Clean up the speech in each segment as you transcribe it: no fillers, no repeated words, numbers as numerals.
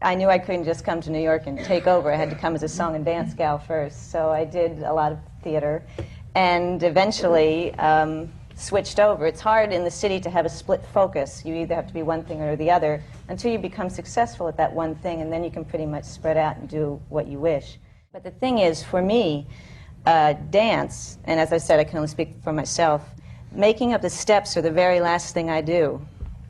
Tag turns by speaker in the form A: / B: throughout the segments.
A: I knew I couldn't just come to New York and take over. I had to come as a song and dance gal first. So I did a lot of theater and eventually switched over. It's hard in the city to have a split focus. You either have to be one thing or the other until you become successful at that one thing, and then you can pretty much spread out and do what you wish. But the thing is, for me, dance, and as I said, I can only speak for myself, making up the steps are the very last thing I do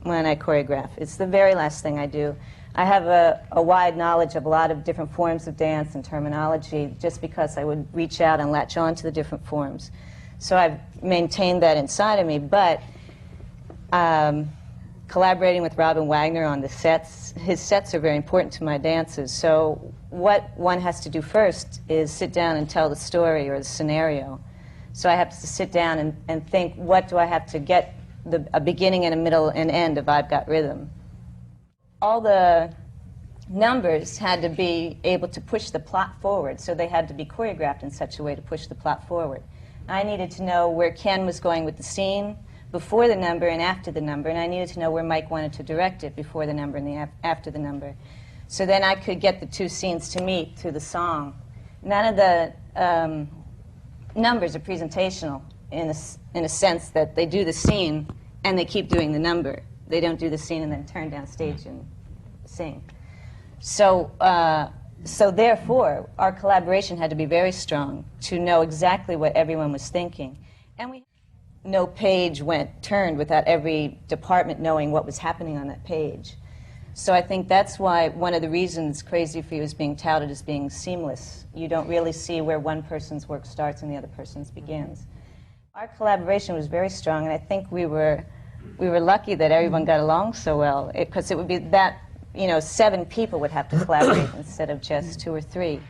A: when I choreograph. It's the very last thing I do. I have a wide knowledge of a lot of different forms of dance and terminology just because I would reach out and latch on to the different forms. So I've maintained that inside of me, but collaborating with Robin Wagner on the sets, his sets are very important to my dances. So what one has to do first is sit down and tell the story or the scenario. So I have to sit down and think, what do I have to get a beginning and a middle and end if I've got rhythm? All the numbers had to be able to push the plot forward, so they had to be choreographed in such a way to push the plot forward. I needed to know where Ken was going with the scene before the number and after the number, and I needed to know where Mike wanted to direct it before the number and after the number. So then I could get the two scenes to meet through the song. None of the numbers are presentational in a sense that they do the scene and they keep doing the number. They don't do the scene and then turn down stage and sing. So, so therefore, our collaboration had to be very strong to know exactly what everyone was thinking. And no page went turned without every department knowing what was happening on that page. So I think that's why one of the reasons Crazy for You is being touted as being seamless. You don't really see where one person's work starts and the other person's begins. Our collaboration was very strong, and I think we were lucky that everyone got along so well, because it would be that, 7 people would have to collaborate instead of just 2 or 3.